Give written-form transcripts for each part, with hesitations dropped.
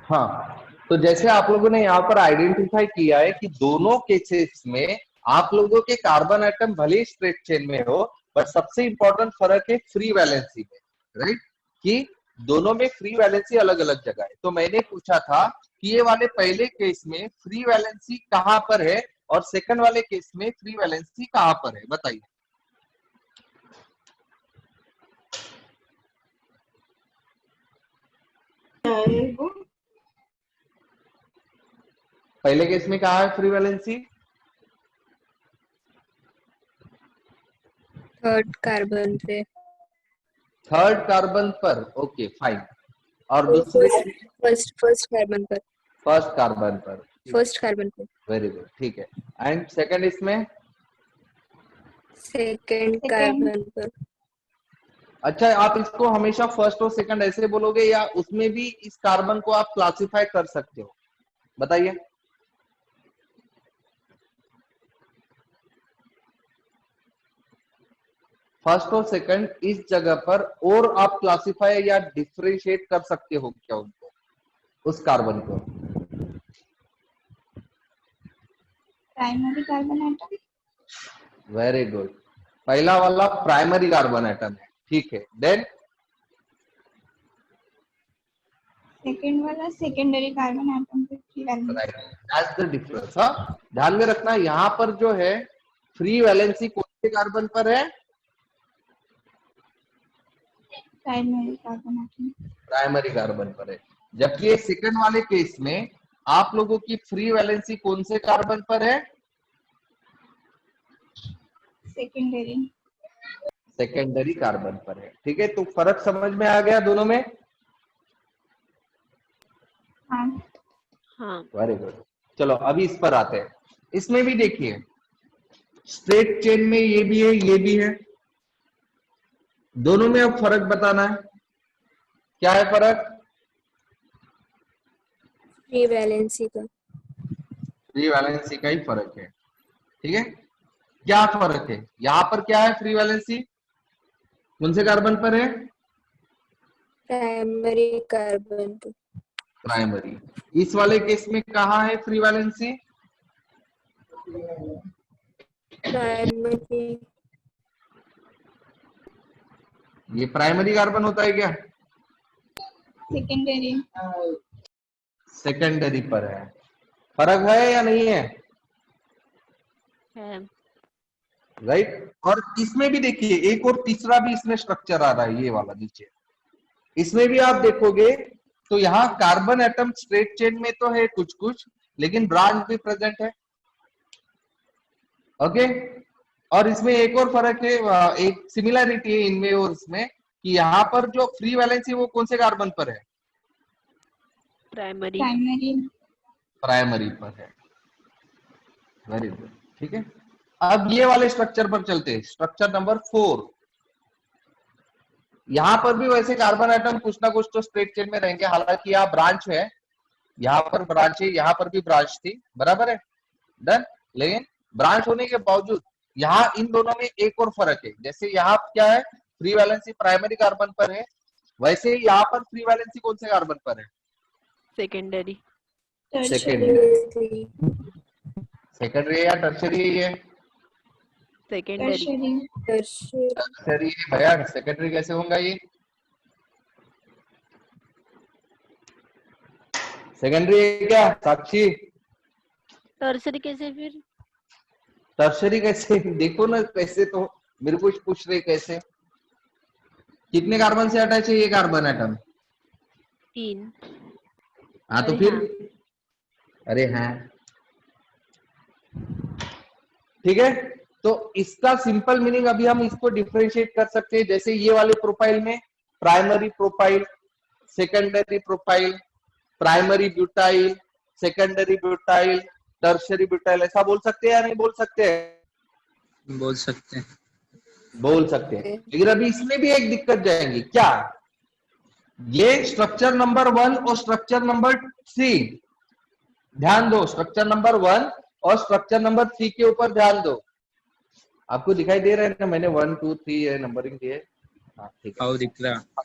हाँ, तो जैसे आप लोगों ने यहाँ पर आइडेंटिफाई किया है कि दोनों केसेस में आप लोगों के कार्बन एटम भले ही स्ट्रेट चेन में हो, बट सबसे इंपॉर्टेंट फर्क है फ्री वैलेंसी में, राइट? कि दोनों में फ्री वैलेंसी अलग अलग जगह है। तो मैंने पूछा था कि ये वाले पहले केस में फ्री वैलेंसी कहाँ पर है और सेकंड वाले केस में फ्री वैलेंसी कहाँ पर है, बताइए। पहले केस में कहाँ है फ्री वैलेंसी? थर्ड कार्बन पे। थर्ड कार्बन पर, ओके फाइन। और दूसरे फर्स्ट कार्बन पर। फर्स्ट कार्बन पर, फर्स्ट कार्बन पे। वेरी गुड, ठीक है। एंड सेकंड इसमें सेकंड कार्बन पर। अच्छा, आप इसको हमेशा फर्स्ट और सेकंड ऐसे बोलोगे या उसमें भी इस कार्बन को आप क्लासिफाई कर सकते हो, बताइए। फर्स्ट और सेकंड इस जगह पर और आप क्लासिफाई या डिफरेंशिएट कर सकते हो क्या उनको, उस कार्बन को? Primary carbon atom. Very good, पहला वाला प्राइमरी कार्बन एटम है, ठीक है। देन सेकेंड वाला सेकेंडरी कार्बन एटम पे free valency. That's the difference. हाँ, ध्यान में रखना, यहाँ पर जो है फ्री वैलेंसी कौन से कार्बन पर है? Primary carbon atom. Primary carbon पर है। जबकि सेकंड वाले केस में आप लोगों की फ्री वैलेंसी कौन से कार्बन पर है? सेकेंडरी। सेकेंडरी कार्बन पर है, ठीक है। तो फर्क समझ में आ गया दोनों में? हाँ। हाँ। Very good. चलो अभी इस पर आते हैं। इसमें भी देखिए, स्ट्रेट चेन में ये भी है, ये भी है, दोनों में अब फर्क बताना है। क्या है फर्क? फ्री वैलेंसी का। फ्री वैलेंसी का ही फर्क है, ठीक है। क्या फर्क है यहाँ पर? क्या है फ्री वैलेंसी? कौन से कार्बन पर है? प्राइमरी कार्बन पे। प्राइमरी। इस वाले केस में कहाँ है फ्री वैलेंसी? प्राइमरी। ये प्राइमरी कार्बन होता है क्या? सेकेंडरी। सेकेंडरी पर है। फर्क है या नहीं है? है। राइट। और इसमें भी देखिए एक और तीसरा भी इसमें स्ट्रक्चर आ रहा है, ये वाला नीचे। इसमें भी आप देखोगे तो यहाँ कार्बन एटम स्ट्रेट चेन में तो है कुछ कुछ, लेकिन ब्रांच भी प्रेजेंट है, ओके। और इसमें एक और फर्क है, एक सिमिलरिटी है इनमें और इसमें, कि यहाँ पर जो फ्री वैलेंसी वो कौन से कार्बन पर है? प्राइमरी। प्राइमरी। प्राइमरी पर है। वेरी गुड, ठीक है। अब ये वाले स्ट्रक्चर पर चलते हैं, स्ट्रक्चर नंबर 4। यहाँ पर भी वैसे कार्बन आइटम कुछ ना कुछ तो स्ट्रेट चेन में रहेंगे, हालांकि यहाँ ब्रांच है, यहाँ पर ब्रांच है, यहाँ पर भी ब्रांच थी, बराबर है, डन। लेकिन ब्रांच होने के बावजूद यहाँ इन दोनों में एक और फर्क है। जैसे यहाँ क्या है, फ्री वैलेंसी प्राइमरी कार्बन पर है, वैसे यहाँ पर फ्री वैलेंसी कौन से कार्बन पर है? सेकेंडरी। सेकेंडरी। सेकेंडरी या टर्शरी है? सेकेंडरी। टर्शरी भैया, सेकेंडरी कैसे होगा ये? सेकेंडरी है क्या साक्षी? टर्सरी कैसे फिर? टर्शरी कैसे? देखो ना कैसे, तो मेरे को पूछ रहे कैसे। कितने कार्बन से अटैच है ये कार्बन एटम? 3। हाँ तो अरे फिर हाँ। अरे हाँ, ठीक है। तो इसका सिंपल मीनिंग अभी हम इसको डिफरेंशिएट कर सकते हैं। जैसे ये वाले प्रोफाइल में primary profile, secondary profile, primary butyl, secondary butyl, tertiary butyl, ऐसा बोल सकते हैं या नहीं बोल सकते हैं? बोल सकते हैं। बोल सकते हैं। लेकिन अभी इसमें भी एक दिक्कत जाएंगी, क्या? ये स्ट्रक्चर नंबर 1 और स्ट्रक्चर नंबर 3, ध्यान दो, स्ट्रक्चर नंबर 1 और स्ट्रक्चर नंबर 3 के ऊपर ध्यान दो। आपको दिखाई दे रहा है ना, मैंने 1 2 3 नंबरिंग दिए? हाँ ठीक है, आओ दिख रहा।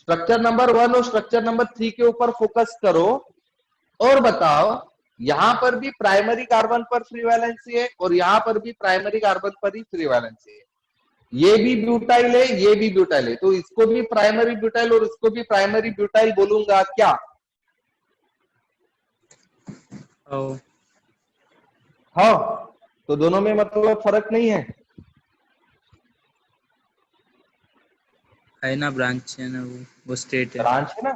स्ट्रक्चर नंबर 1 और स्ट्रक्चर नंबर 3 के ऊपर फोकस करो और बताओ यहां पर भी प्राइमरी कार्बन पर फ्री वैलेंसी है और यहां पर भी प्राइमरी कार्बन पर ही फ्री वैलेंसी है। ये भी ब्यूटाइल है, ये भी ब्यूटाइल है, तो इसको भी प्राइमरी ब्यूटाइल और इसको भी प्राइमरी ब्यूटाइल बोलूंगा क्या? हाँ, तो दोनों में मतलब फर्क नहीं है ना, ब्रांच है ना, वो स्टेट है। ब्रांच है ना,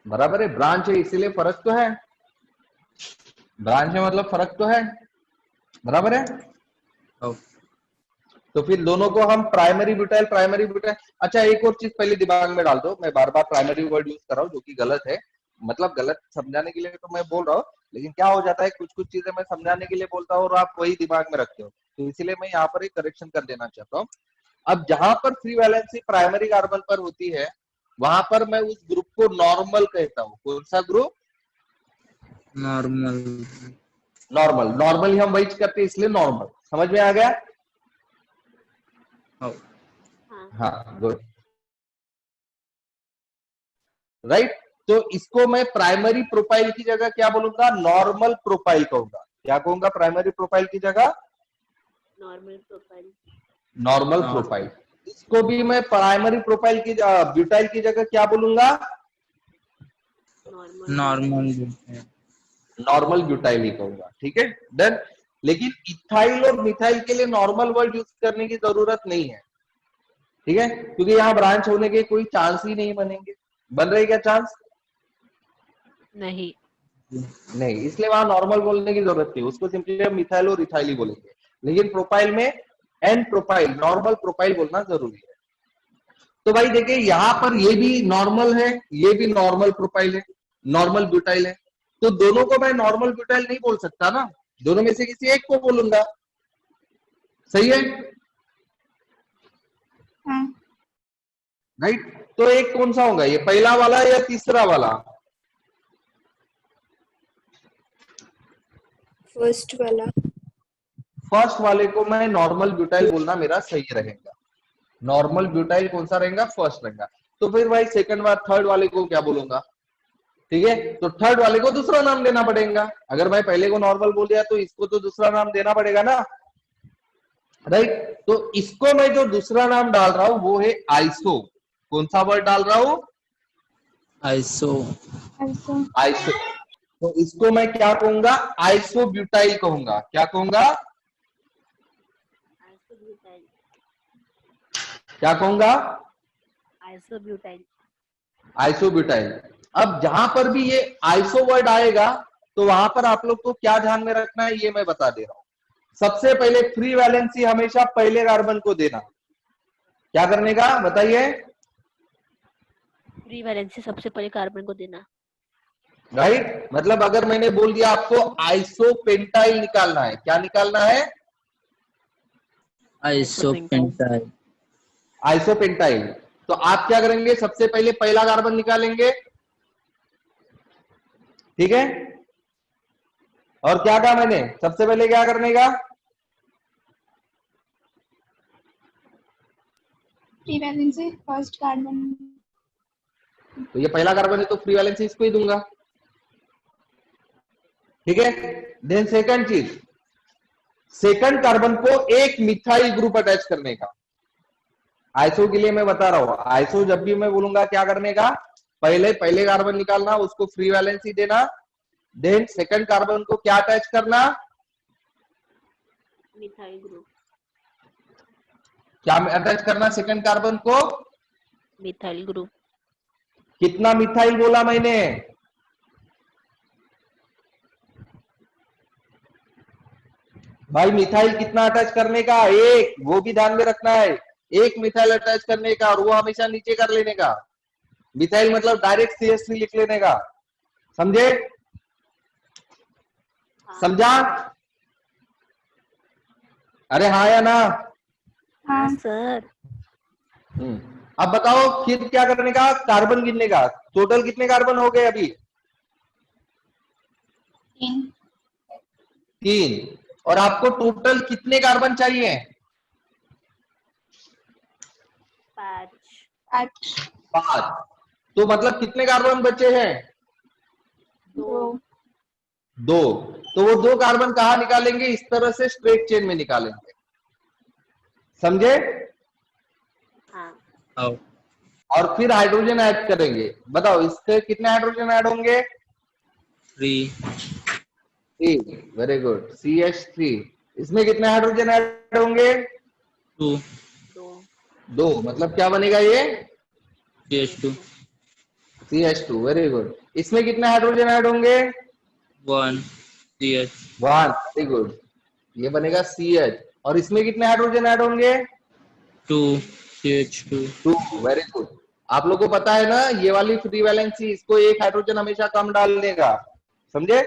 बराबर है, ब्रांच है इसीलिए फर्क तो है, ब्रांच है मतलब फर्क तो है, बराबर है। तो फिर दोनों को हम प्राइमरी ब्यूटाइल। अच्छा एक और चीज पहले दिमाग में डाल दो, मैं बार बार प्राइमरी वर्ड यूज कर रहा हूँ जो कि गलत है, मतलब गलत समझाने के लिए तो मैं बोल रहा हूँ, लेकिन क्या हो जाता है कुछ कुछ चीजें मैं समझाने के लिए बोलता हूँ और आप वही दिमाग में रखते हो, तो इसीलिए मैं यहाँ पर एक करेक्शन कर देना चाहता हूँ। अब जहां पर फ्री वैलेंसी प्राइमरी कार्बन पर होती है वहां पर मैं उस ग्रुप को नॉर्मल कहता हूँ। कौन सा ग्रुप? नॉर्मल। नॉर्मल ही हम वही करते हैं इसलिए नॉर्मल। समझ में आ गया? हाँ गुड, राइट। तो इसको मैं प्राइमरी प्रोफाइल की जगह क्या बोलूंगा? नॉर्मल प्रोफाइल कहूंगा। क्या कहूंगा प्राइमरी प्रोफाइल की जगह? Normal profile. Normal profile. इसको भी मैं प्राइमरी प्रोफाइल की ब्यूटाइल की जगह क्या बोलूंगा? नॉर्मल ब्यूटाइल ही कहूंगा। ठीक है डन। लेकिन इथाइल और मिथाइल के लिए नॉर्मल वर्ड यूज करने की जरूरत नहीं है, ठीक है, क्योंकि यहाँ ब्रांच होने के कोई चांस ही नहीं बनेंगे। बन रहे क्या चांस? नहीं नहीं, इसलिए वहां नॉर्मल बोलने की जरूरत नहीं, उसको सिंपली हम मिथाइल और इथाइल ही बोलेंगे। लेकिन प्रोफाइल में एन प्रोफाइल, नॉर्मल प्रोफाइल बोलना जरूरी है। तो भाई देखिए यहाँ पर ये भी नॉर्मल है, ये भी नॉर्मल प्रोफाइल है, नॉर्मल ब्यूटाइल है, तो दोनों को मैं नॉर्मल ब्यूटाइल नहीं बोल सकता ना, दोनों में से किसी एक को बोलूंगा। सही है? हाँ। राइट। तो एक कौन सा होगा, ये पहला वाला या तीसरा वाला? फर्स्ट वाला। फर्स्ट वाले को मैं नॉर्मल ब्यूटाइल बोलना मेरा सही रहेगा। नॉर्मल ब्यूटाइल कौन सा रहेगा? फर्स्ट रहेगा। तो फिर भाई सेकंड बार थर्ड वाले को क्या बोलूंगा? ठीक है, तो थर्ड वाले को दूसरा नाम देना पड़ेगा। अगर भाई पहले को नॉर्मल बोल दिया तो इसको तो दूसरा नाम देना पड़ेगा ना, राइट। तो इसको मैं जो दूसरा नाम डाल रहा हूं वो है आइसो। कौन सा वर्ड डाल रहा हूं? आइसो। आइसो। तो इसको मैं क्या कहूंगा? आइसोब्यूटाइल कहूंगा। क्या कहूंगा? क्या कहूंगा? आइसोब्यूटाइल। आइसोब्यूटाइल। अब जहां पर भी ये आइसो वर्ड आएगा तो वहां पर आप लोग को क्या ध्यान में रखना है ये मैं बता दे रहा हूं। सबसे पहले फ्री वैलेंसी हमेशा पहले कार्बन को देना। क्या करने का बताइए? फ्री वैलेंसी सबसे पहले कार्बन को देना। राइट। मतलब अगर मैंने बोल दिया आपको आइसोपेंटाइल निकालना है, क्या निकालना है? आइसोपेंटाइल। आइसोपेंटाइल। तो आप क्या करेंगे? सबसे पहले पहला कार्बन निकालेंगे, ठीक है। और क्या कहा मैंने? सबसे पहले क्या करने का? Free valency first carbon. तो ये पहला कार्बन है तो फ्री वैलेंसी इसको ही दूंगा, ठीक है। देन सेकंड चीज, सेकंड कार्बन को एक मिथाइल ग्रुप अटैच करने का। आइसो के लिए मैं बता रहा हूं, आइसो जब भी मैं बोलूंगा क्या करने का? पहले कार्बन निकालना, उसको फ्री वैलेंसी देना, देन सेकंड कार्बन को क्या अटैच करना? Methyl group. क्या अटैच करना सेकंड कार्बन को? Methyl group. कितना मिथाइल बोला मैंने? भाई मिथाइल कितना अटैच करने का? एक, वो भी ध्यान में रखना है, एक मिथाइल अटैच करने का, और वो हमेशा नीचे कर लेने का। मिथाइल मतलब डायरेक्ट CH3 लिख लेने का, समझे? समझा? अरे हाँ या ना? हाँ सर। अब बताओ फिर क्या करने का? कार्बन गिनने का। टोटल कितने कार्बन हो गए अभी? 3। और आपको टोटल कितने कार्बन चाहिए? 5। 5। तो मतलब कितने कार्बन बचे हैं? 2 2। तो वो 2 कार्बन कहाँ निकालेंगे? इस तरह से स्ट्रेट चेन में निकालेंगे, समझे? हाँ आओ और फिर हाइड्रोजन ऐड करेंगे। बताओ इसके कितने हाइड्रोजन ऐड होंगे? 3 3। Very good, CH3। इसमें कितने हाइड्रोजन ऐड होंगे? 2 2 2। मतलब क्या बनेगा ये? CH2 CH2। Very good. इसमें कितने हाइड्रोजन ऐड होंगे? 1 CH 1। वेरी गुड, ये बनेगा CH। और इसमें कितने हाइड्रोजन ऐड होंगे? 2 CH2 2। Very good. आप लोग को पता है ना ये वाली फ्री वैलेंसी, इसको एक हाइड्रोजन हमेशा कम डाल देगा, समझे?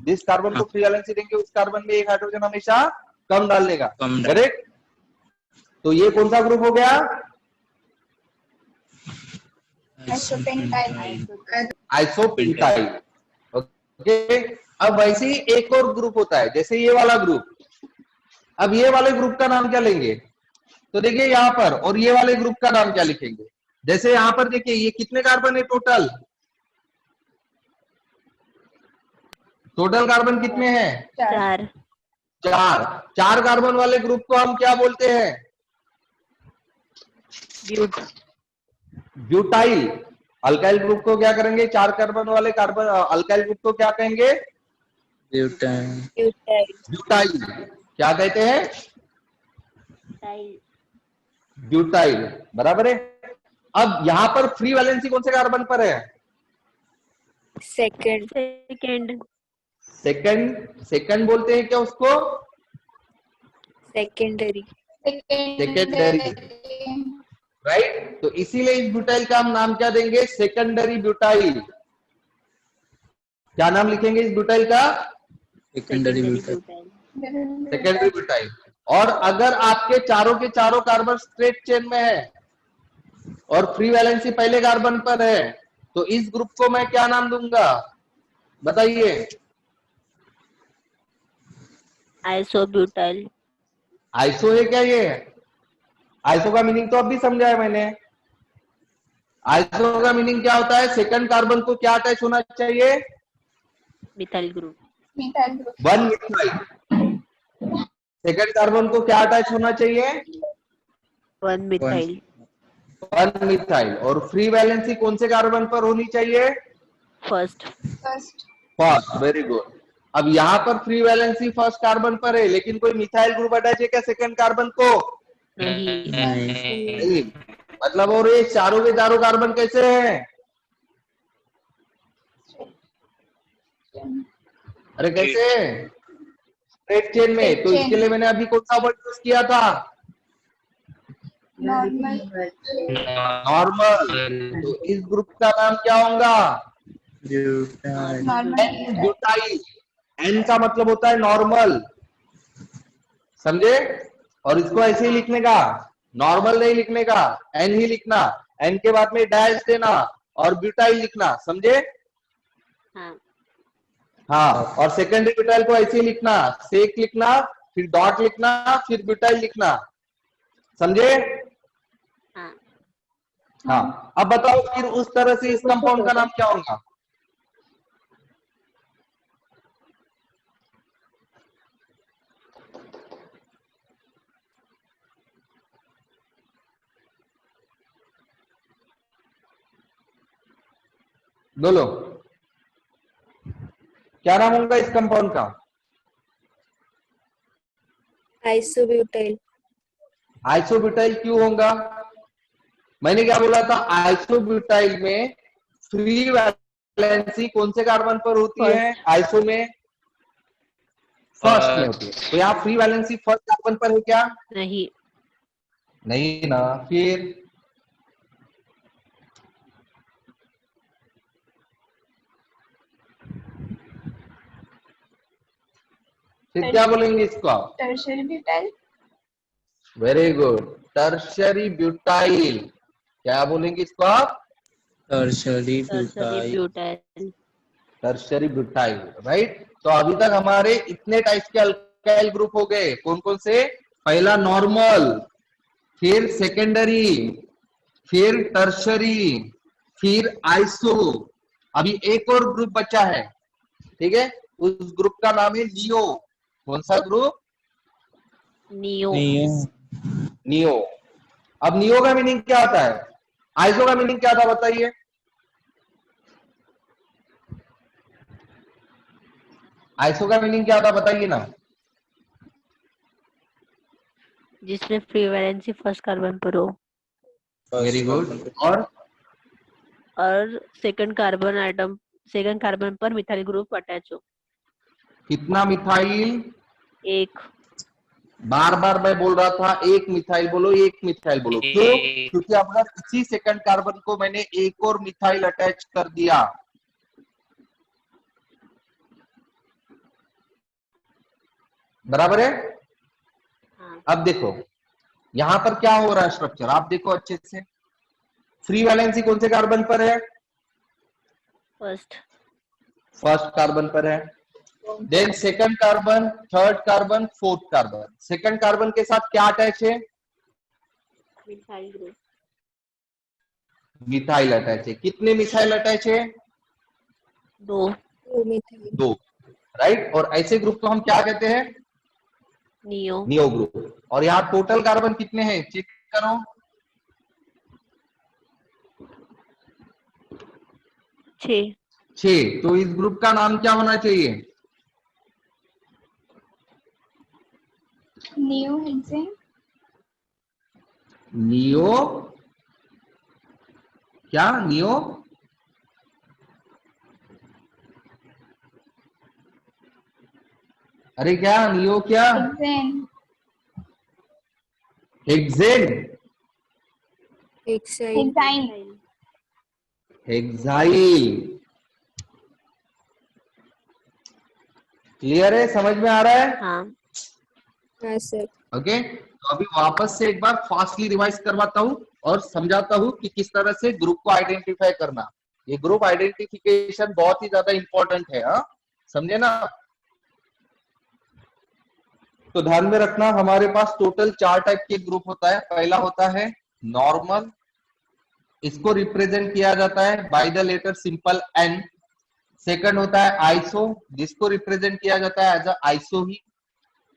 जिस कार्बन को हाँ फ्री वैलेंसी देंगे उस कार्बन में एक हाइड्रोजन हमेशा कम डाल देगा, कम डाल करेक्ट? तो ये कौन सा ग्रुप हो गया? आइसोपेंटाइल। आइसोपेंटाइल। ओके। अब वैसे ही एक और ग्रुप होता है, जैसे ये वाला ग्रुप। अब ये वाले ग्रुप का नाम क्या लेंगे? तो देखिए यहाँ पर, और ये वाले ग्रुप का नाम क्या लिखेंगे? जैसे यहाँ पर देखिए ये कितने कार्बन है टोटल? टोटल कार्बन कितने हैं? 4 4। 4 कार्बन वाले ग्रुप को हम क्या बोलते हैं? ब्यूट ब्यूटाइल। अल्काइल ग्रुप को क्या करेंगे? 4 कार्बन वाले कार्बन अल्काइल ग्रुप को क्या कहेंगे? ब्यूटान ब्यूटाइल। क्या कहते हैं? Tile butyl. बराबर है। अब यहाँ पर फ्री वैलेंसी कौन से कार्बन पर है? सेकंड सेकंड सेकंड बोलते हैं क्या उसको? Secondary secondary, right? तो इसीलिए इस ब्यूटाइल का हम नाम क्या देंगे? Secondary butyl. क्या नाम लिखेंगे इस ब्यूटाइल का? Secondary butane secondary butyl. और अगर आपके चारों के चारों कार्बन स्ट्रेट चेन में है और फ्री वैलेंसी पहले कार्बन पर है, तो इस ग्रुप को मैं क्या नाम दूंगा? बताइए। आइसोब्यूटाइल आइसो है क्या ये? आइसो का मीनिंग तो अभी समझा है मैंने। आइसो का मीनिंग क्या होता है? सेकंड कार्बन को क्या अटैच होना चाहिए? Methyl group methyl group 1 methyl. Second carbon को क्या अटैच होना चाहिए? 1 मिथाइल 1 मिथाइल। और फ्री वैलेंसी कौन से कार्बन पर होनी चाहिए? First first first. Very good. अब यहाँ पर फ्री वैलेंसी फर्स्ट कार्बन पर है, लेकिन कोई मिथाइल ग्रुप अटैच है क्या सेकंड कार्बन को? नहीं नहीं। मतलब और ये चारों के चारों कार्बन कैसे हैं? अरे कैसे? स्ट्रेट चेन में। Straight तो chain. इसके लिए मैंने अभी कौन सा वर्ड यूज किया था? Normal normal. तो इस ग्रुप का नाम क्या होगा? ब्यूटान नॉर्मल ब्यूटाइल। एन का मतलब होता है नॉर्मल, समझे? और इसको ऐसे ही लिखने का, नॉर्मल नहीं लिखने का, एन ही लिखना। एन के बाद में डैश देना और ब्यूटाइल लिखना, समझे? हाँ हाँ। और सेकेंडरी ब्यूटाइल को ऐसे ही लिखना, सेक लिखना, फिर डॉट लिखना, फिर ब्यूटाइल लिखना, समझे? हाँ हाँ। अब बताओ फिर उस तरह से इस कंपाउंड का नाम क्या होगा? बोलो क्या नाम होगा इस कंपाउंड का? आइसोब्यूटाइल आइसोब्यूटाइल क्यों होगा? मैंने क्या बोला था? आइसोब्यूटाइल में फ्री वैलेंसी कौन से कार्बन पर होती है? आइसो में फर्स्ट में होती है। तो यहाँ फ्री वैलेंसी फर्स्ट कार्बन पर है क्या? नहीं नहीं ना। फिर क्या बोलेंगे इसको आप? Tertiary butyl very good, tertiary butyl. क्या बोलेंगे इसको आप? Tertiary tertiary butyl butyl tertiary butyl, right? तो अभी तक हमारे इतने टाइप्स के अल्काइल ग्रुप हो गए। कौन कौन से? पहला नॉर्मल, फिर सेकेंडरी, फिर टर्शरी, फिर आइसो। अभी एक और ग्रुप बचा है, ठीक है, उस ग्रुप का नाम है नियो। कौन सा ग्रुप? नियो। नियो। अब नियो का मीनिंग क्या होता है? आइसो का मीनिंग क्या था बताइए? आइसो का मीनिंग क्या था बताइए ना। जिसमें फ्री वैलेंसी फर्स्ट कार्बन पर हो वेरी गुड। और सेकंड कार्बन पर मिथाइल ग्रुप अटैच हो। कितना मिथाइल? एक। बार बार मैं बोल रहा था एक मिथाइल बोलो, एक मिथाइल बोलो। क्यों? क्योंकि अगर इसी सेकंड कार्बन को मैंने एक और मिथाइल अटैच कर दिया, बराबर है। हाँ। अब देखो यहां पर क्या हो रहा है स्ट्रक्चर, आप देखो अच्छे से। फ्री वैलेंसी कौन से कार्बन पर है? फर्स्ट कार्बन पर है। Then second carbon, third carbon, fourth carbon. Second carbon के साथ क्या अटैच है? Methyl group. मिथाइल अटैच है। कितने मिथाइल अटैच है? दो। दो। राइट। और ऐसे ग्रुप को हम क्या कहते हैं? नियो। Neo group. और यहाँ टोटल कार्बन कितने हैं चेक करो। 6। तो इस ग्रुप का नाम क्या होना चाहिए? Neo hexane. नियो क्या? नियो अरे क्या नियो क्या? Hexane. Hexane. Hexyne. Hexyl. Clear है? समझ में आ रहा है? हाँ सर। ओके। तो अभी वापस से एक बार फास्टली रिवाइज करवाता हूं और समझाता हूं कि किस तरह से ग्रुप को आइडेंटिफाई करना। ये ग्रुप आइडेंटिफिकेशन बहुत ही ज्यादा इंपॉर्टेंट है, हाँ, समझे ना। तो ध्यान में रखना, हमारे पास टोटल 4 टाइप के ग्रुप होता है। पहला होता है नॉर्मल, इसको रिप्रेजेंट किया जाता है by the letter simple N. Second होता है आइसो, जिसको रिप्रेजेंट किया जाता है एज अ आइसो ही।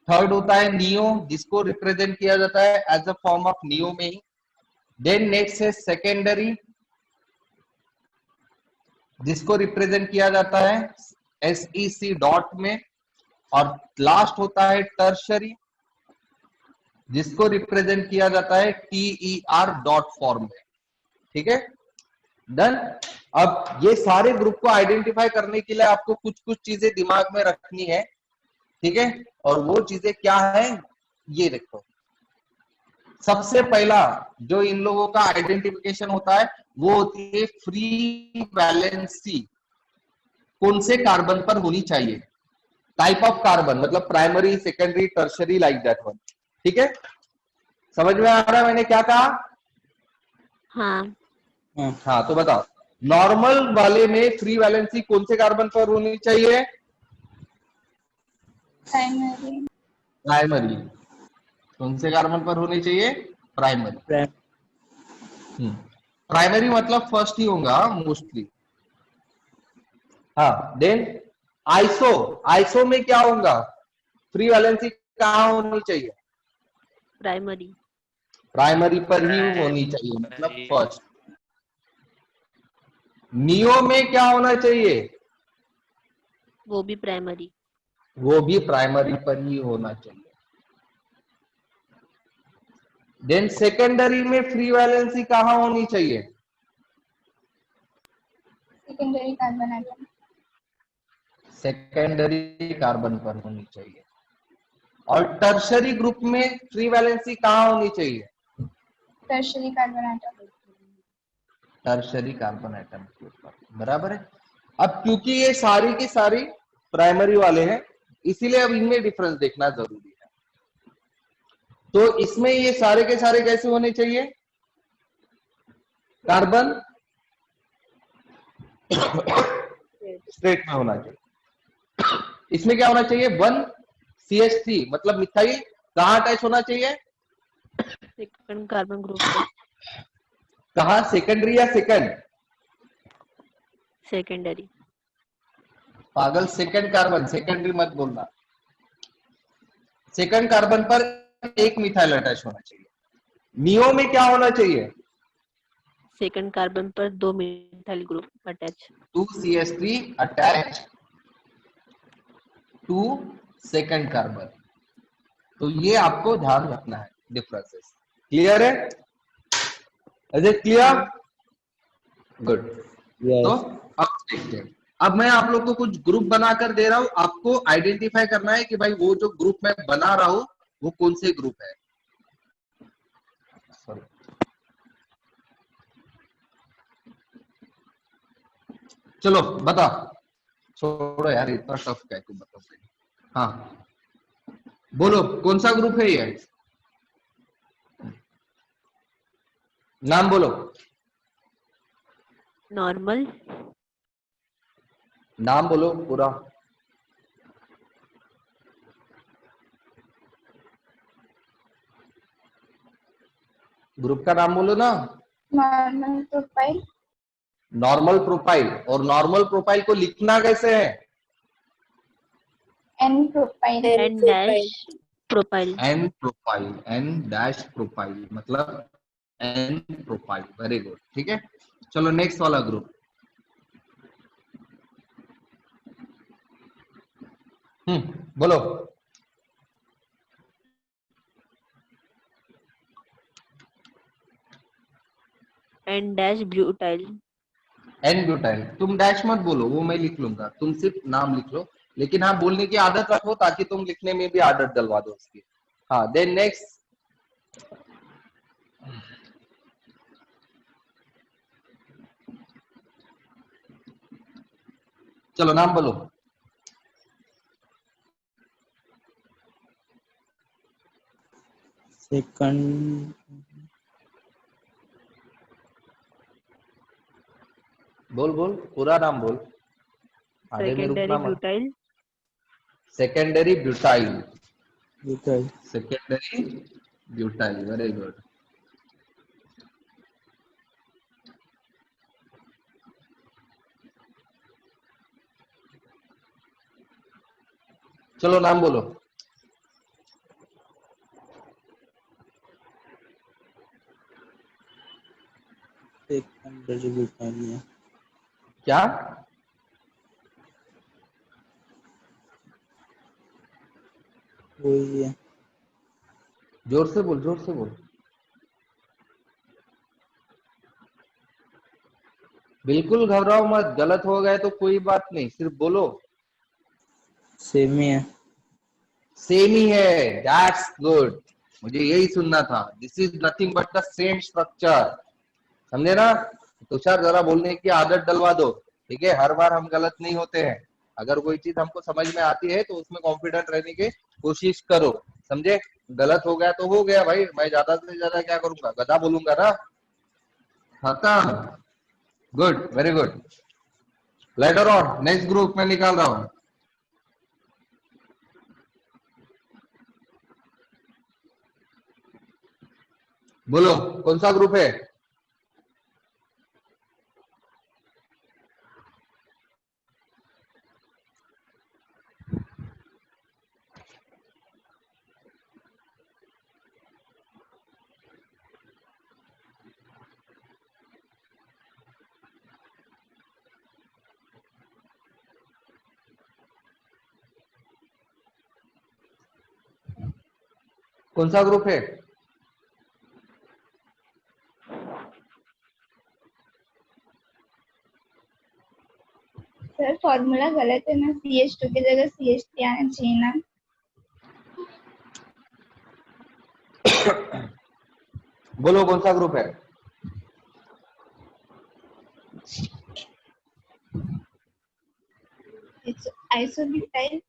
थर्ड होता है नियो, जिसको रिप्रेजेंट किया जाता है as a form of neo में ही। देन नेक्स्ट है सेकेंडरी, जिसको रिप्रेजेंट किया जाता है SEC डॉट में। और लास्ट होता है टर्शरी, जिसको रिप्रेजेंट किया जाता है TER डॉट फॉर्म में। ठीक है, डन। अब ये सारे ग्रुप को आइडेंटिफाई करने के लिए आपको कुछ कुछ चीजें दिमाग में रखनी है, ठीक है। और वो चीजें क्या है, ये देखो। सबसे पहला जो इन लोगों का आइडेंटिफिकेशन होता है वो होती है फ्री वैलेंसी कौन से कार्बन पर होनी चाहिए। टाइप ऑफ कार्बन मतलब primary, secondary, tertiary, like that one. ठीक है, समझ में आ रहा है मैंने क्या कहा? हाँ, तो बताओ नॉर्मल वाले में फ्री वैलेंसी कौन से कार्बन पर होनी चाहिए? प्राइमरी। प्राइमरी। कौन से कार्बन पर होनी चाहिए? प्राइमरी। प्राइमरी मतलब फर्स्ट ही होगा मोस्टली। हाँ, देन आइसो, आइसो में क्या होगा? फ्री वैलेंसी कहाँ होनी चाहिए? प्राइमरी। प्राइमरी पर ही होनी चाहिए, मतलब फर्स्ट। नियो में क्या होना चाहिए? वो भी प्राइमरी। वो भी प्राइमरी पर ही होना चाहिए। देन सेकेंडरी में फ्री वैलेंसी कहाँ होनी चाहिए? Secondary carbon atom. Secondary carbon पर होनी चाहिए। और टर्शरी ग्रुप में फ्री वैलेंसी कहाँ होनी चाहिए? Tertiary carbon atom. Tertiary carbon atom के ऊपर, बराबर है। अब क्योंकि ये सारी की सारी प्राइमरी वाले हैं, इसीलिए अब इनमें डिफरेंस देखना जरूरी है। तो इसमें ये सारे के सारे कैसे होने चाहिए? कार्बन स्ट्रेट में होना चाहिए। इसमें क्या होना चाहिए? 1CH3 मतलब मिथाइल कहाँ अटैच होना चाहिए? सेकंड कार्बन ग्रुप पे। कहा सेकेंडरी या सेकंड? सेकेंडरी। पागल, सेकंड कार्बन, सेकेंडरी मत बोलना। सेकंड कार्बन पर एक मिथाइल अटैच होना चाहिए। नियो में क्या होना चाहिए? सेकंड कार्बन पर 2 methyl group attach. 2CH3 attach to second carbon. तो ये आपको ध्यान रखना है डिफरेंसेस। क्लियर है? Is it clear? गुड। तो Yes. अब देखते हैं। अब मैं आप लोग को कुछ ग्रुप बनाकर दे रहा हूं, आपको आइडेंटिफाई करना है कि भाई वो जो ग्रुप मैं बना रहा हूं वो कौन से ग्रुप है। सॉरी, चलो बता। छोड़ो यार, इतना टफ क्या है, तुम बताओ। हाँ बोलो, कौन सा ग्रुप है ये? नाम बोलो। नॉर्मल। नाम बोलो पूरा। ग्रुप का नाम बोलो ना। Normal profile. Normal profile. और नॉर्मल प्रोफाइल को लिखना कैसे है? N profile. N dash profile. N profile, N dash profile मतलब एन प्रोफाइल। वेरी गुड, ठीक है। चलो नेक्स्ट वाला ग्रुप। बोलो। N dash butyl. N butyl. तुम डैश मत बोलो, वो मैं लिख लूंगा, तुम सिर्फ नाम लिख लो। लेकिन हाँ, बोलने की आदत रखो ताकि तुम लिखने में भी आदत डलवा दो उसकी। हाँ, देन नेक्स्ट। चलो नाम बोलो। Second. बोल बोल, पूरा नाम बोल, आधे में सेकेंडरी रुकना मत। Butyl. Secondary butyl. Butyl. Secondary butyl, very good. चलो नाम बोलो। Secondary butyl. Yeah. क्या? वही है। जोर से बोल, जोर से बोल। बिल्कुल घबराओ मत, गलत हो गए तो कोई बात नहीं, सिर्फ बोलो। सेम ही है। सेम ही है, दैट्स गुड। मुझे यही सुनना था। This is nothing but the same structure. समझे ना? तुषार, जरा बोलने की आदत डलवा दो, ठीक है? हर बार हम गलत नहीं होते हैं। अगर कोई चीज हमको समझ में आती है तो उसमें कॉन्फिडेंट रहने की कोशिश करो, समझे? गलत हो गया तो हो गया भाई, मैं ज्यादा से ज्यादा क्या करूंगा, गधा बोलूंगा ना। खत्म। Good, very good. Later on next group में निकाल रहा हूं। बोलो कौन सा ग्रुप है? कौन सा ग्रुप है? सर फॉर्मूला गलत है ना, CH2 की जगह CH3 आना चाहिए ना। बोलो कौन सा ग्रुप है? It's isobutyl.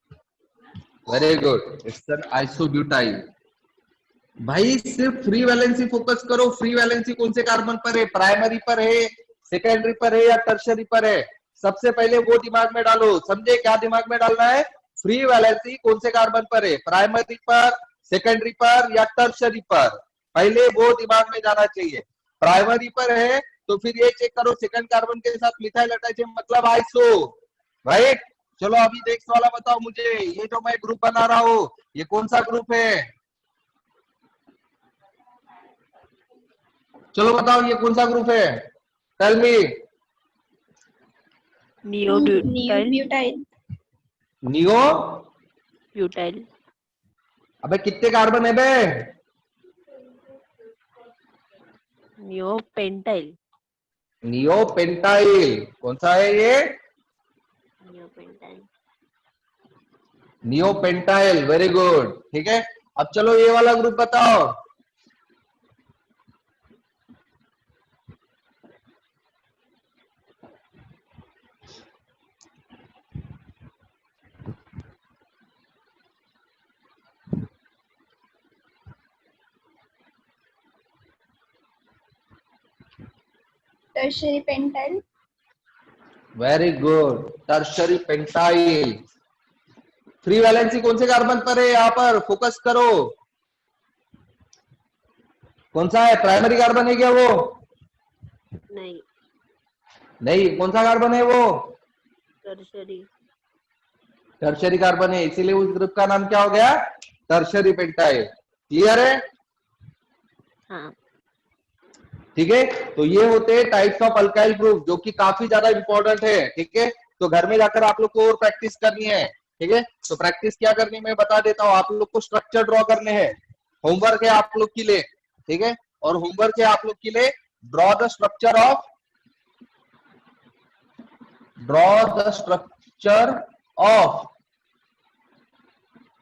Very good, it's an isobutyl. भाई सिर्फ फ्री वैलेंसी फोकस करो। फ्री वैलेंसी कौन से कार्बन पर है? प्राइमरी पर है, सेकेंडरी पर है या टर्शरी पर है? सबसे पहले वो दिमाग में डालो, समझे? क्या दिमाग में डालना है? फ्री वैलेंसी कौन से कार्बन पर है? प्राइमरी पर, सेकेंडरी पर या टर्शरी पर? पहले वो दिमाग में जाना चाहिए। प्राइमरी पर है तो फिर ये चेक करो सेकंड कार्बन के साथ मिथाइल अटैच है मतलब आइसो, राइट। चलो अभी नेक्स्ट वाला बताओ मुझे, ये जो मैं ग्रुप बना रहा हूँ ये कौन सा ग्रुप है? चलो बताओ ये कौन सा ग्रुप है? Tell me. Neo butyl. Butyl. Neo, butyl. अबे कितने कार्बन है बे? Neo pentyl. नियो पेंटाइल, कौन सा है ये? Neo pentyl. Neo pentyl, very good, ठीक है। अब चलो ये वाला ग्रुप बताओ। Tertiary pentyl. Very good, tertiary pentyl. Free valency कौन से कार्बन पर है? यहाँ पर फोकस करो, कौन सा है? प्राइमरी कार्बन है क्या वो? नहीं, नहीं, कौन सा कार्बन है वो? टर्शरी। टर्शरी कार्बन है, इसीलिए उस ग्रुप का नाम क्या हो गया? Tertiary pentyl. क्लियर है? हाँ। ठीक है, तो ये होते हैं टाइप्स ऑफ अल्काइल ग्रुप जो कि काफी ज्यादा इंपॉर्टेंट है, ठीक है। तो घर में जाकर आप लोग को और प्रैक्टिस करनी है, ठीक है। तो प्रैक्टिस क्या करनी मैं बता देता हूँ, आप लोग को स्ट्रक्चर ड्रॉ करने हैं, होमवर्क है आप लोग के लिए, ठीक है। और होमवर्क है आप लोग के लिए, ड्रॉ द स्ट्रक्चर ऑफ,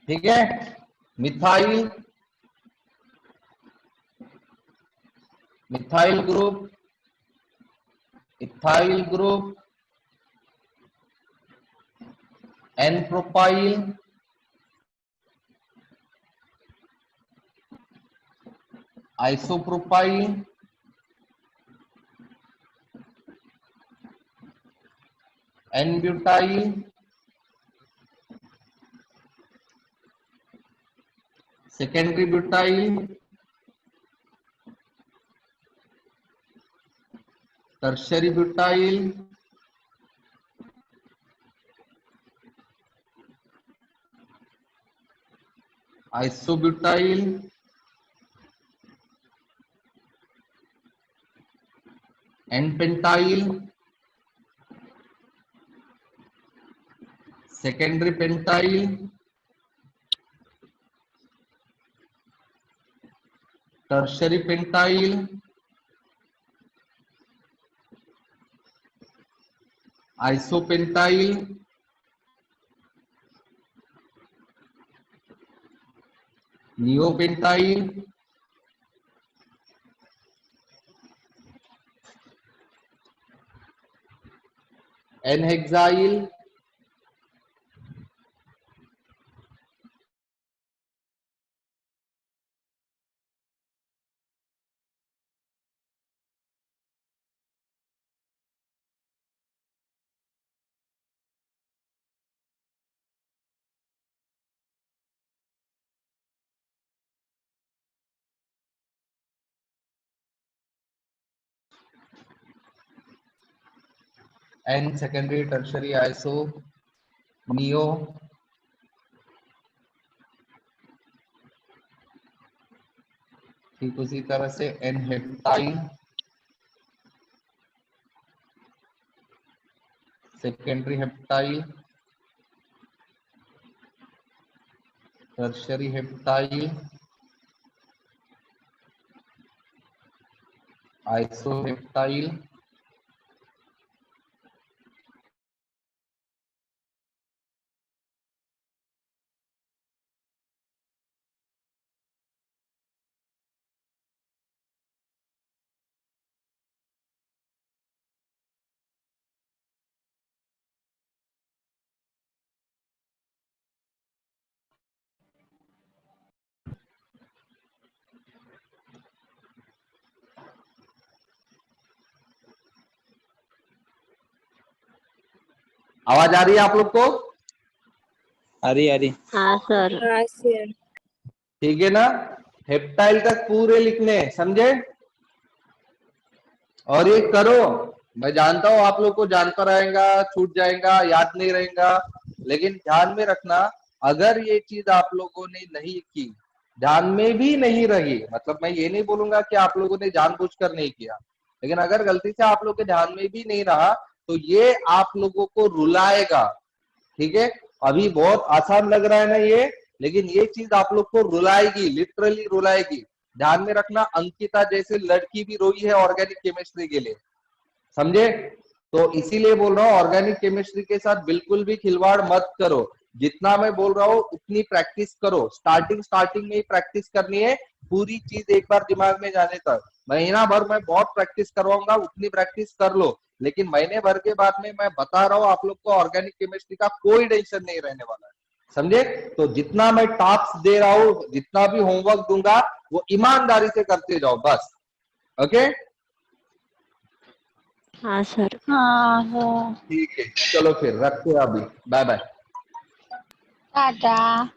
ठीक है, methyl group, ethyl group, N propyl, isopropyl, N butyl, secondary butyl, tertiary butyl, isobutyl, N pentyl, secondary pentyl, tertiary pentyl, isopentyl, neopentyl, N hexyl, N secondary, tertiary, iso, neo, ठीक उसी तरह से N heptyl, secondary heptyl, tertiary heptyl, iso heptyl, आवाज आ रही है आप लोग को? आ रही। हाँ सर। हाँ सर। ठीक है ना, हेप्टाइल तक पूरे लिखने, समझे? और ये करो। मैं जानता हूँ आप लोग को जान पर आएगा, छूट जाएगा, याद नहीं रहेगा, लेकिन ध्यान में रखना, अगर ये चीज आप लोगों ने नहीं की, ध्यान में भी नहीं रही, मतलब मैं ये नहीं बोलूंगा कि आप लोगों ने जानबूझकर नहीं किया, लेकिन अगर गलती से आप लोग के ध्यान में भी नहीं रहा तो ये आप लोगों को रुलाएगा। ठीक है, अभी बहुत आसान लग रहा है ना ये, लेकिन ये चीज आप लोग को रुलाएगी, लिटरली रुलाएगी। ध्यान में रखना, अंकिता जैसे लड़की भी रोई है ऑर्गेनिक केमिस्ट्री के लिए, समझे? तो इसीलिए बोल रहा हूँ ऑर्गेनिक केमिस्ट्री के साथ बिल्कुल भी खिलवाड़ मत करो। जितना मैं बोल रहा हूँ उतनी प्रैक्टिस करो, स्टार्टिंग में ही प्रैक्टिस करनी है, पूरी चीज एक बार दिमाग में जाने तक। महीना भर मैं बहुत प्रैक्टिस करवाऊंगा, उतनी प्रैक्टिस कर लो, लेकिन महीने भर के बाद में मैं बता रहा हूँ आप लोग को ऑर्गेनिक केमिस्ट्री का कोई टेंशन नहीं रहने वाला है, समझे? तो जितना मैं टास्क दे रहा हूँ, जितना भी होमवर्क दूंगा, वो ईमानदारी से करते जाओ बस। ओके, हाँ सर। हाँ हाँ ठीक है, चलो फिर रखते हैं अभी, बाय बाय। टाटा।